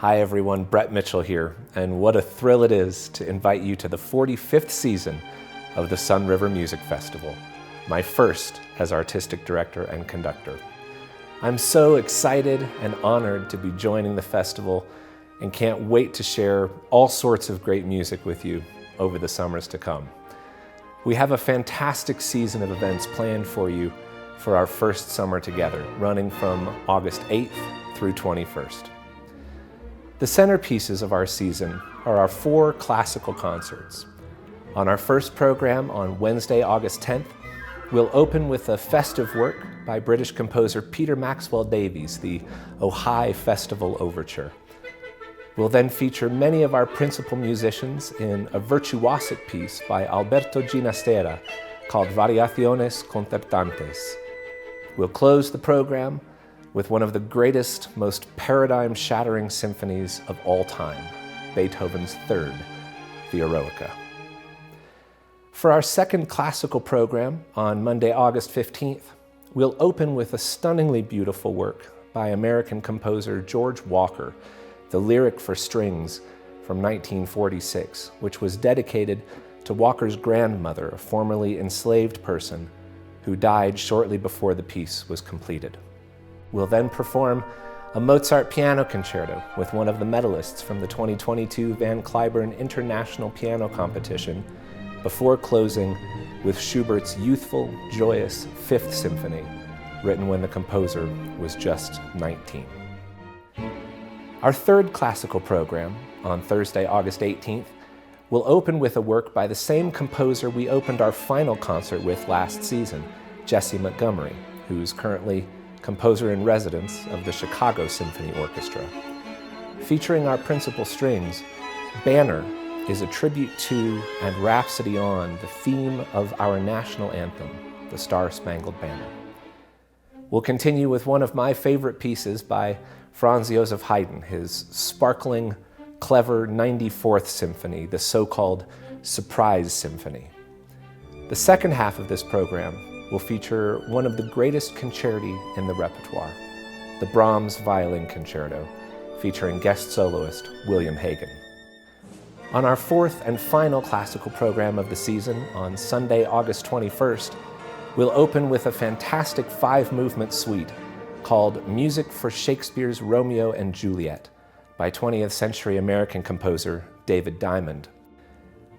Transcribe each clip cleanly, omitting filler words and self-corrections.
Hi everyone, Brett Mitchell here, and what a thrill it is to invite you to the 45th season of the Sunriver Music Festival, my first as artistic director and conductor. I'm so excited and honored to be joining the festival and can't wait to share all sorts of great music with you over the summers to come. We have a fantastic season of events planned for you for our first summer together, running from August 8th through 21st. The centerpieces of our season are our 4 classical concerts. On our first program on Wednesday, August 10th, we'll open with a festive work by British composer Peter Maxwell Davies, the O High Festival Overture. We'll then feature many of our principal musicians in a virtuosic piece by Alberto Ginastera called Variaciones Concertantes. We'll close the program with one of the greatest, most paradigm-shattering symphonies of all time, Beethoven's Third, the Eroica. For our second classical program on Monday, August 15th, we'll open with a stunningly beautiful work by American composer George Walker, the Lyric for Strings from 1946, which was dedicated to Walker's grandmother, a formerly enslaved person who died shortly before the piece was completed. We'll then perform a Mozart piano concerto with one of the medalists from the 2022 Van Cliburn International Piano Competition, before closing with Schubert's youthful, joyous Fifth Symphony, written when the composer was just 19. Our third classical program, on Thursday, August 18th, will open with a work by the same composer we opened our final concert with last season, Jessie Montgomery, who's currently composer-in-residence of the Chicago Symphony Orchestra. Featuring our principal strings, Banner is a tribute to and rhapsody on the theme of our national anthem, the Star-Spangled Banner. We'll continue with one of my favorite pieces by Franz Joseph Haydn, his sparkling, clever 94th Symphony, the so-called Surprise Symphony. The second half of this program will feature one of the greatest concerti in the repertoire, the Brahms Violin Concerto, featuring guest soloist William Hagen. On our fourth and final classical program of the season, on Sunday, August 21st, we'll open with a fantastic 5-movement suite called Music for Shakespeare's Romeo and Juliet by 20th century American composer David Diamond.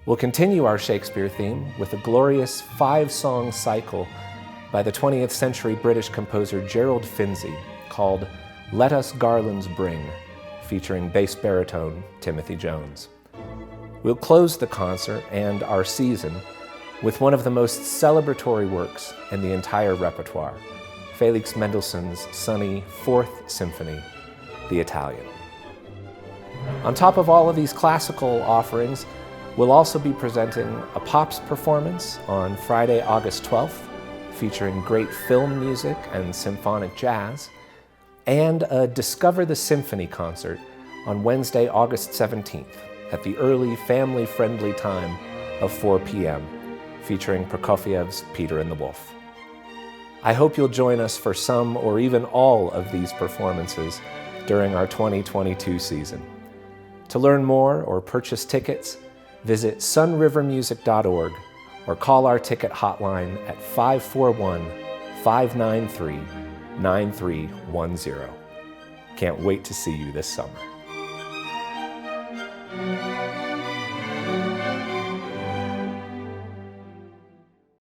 We'll continue our Shakespeare theme with a glorious 5-song cycle by the 20th century British composer Gerald Finzi called Let Us Garlands Bring, featuring bass baritone Timothy Jones. We'll close the concert and our season with one of the most celebratory works in the entire repertoire, Felix Mendelssohn's sunny 4th Symphony, the Italian. On top of all of these classical offerings, we'll also be presenting a Pops performance on Friday, August 12th, featuring great film music and symphonic jazz, and a Discover the Symphony concert on Wednesday, August 17th at the early family-friendly time of 4 p.m., featuring Prokofiev's Peter and the Wolf. I hope you'll join us for some or even all of these performances during our 2022 season. To learn more or purchase tickets, visit sunrivermusic.org or call our ticket hotline at 541-593-9310. Can't wait to see you this summer.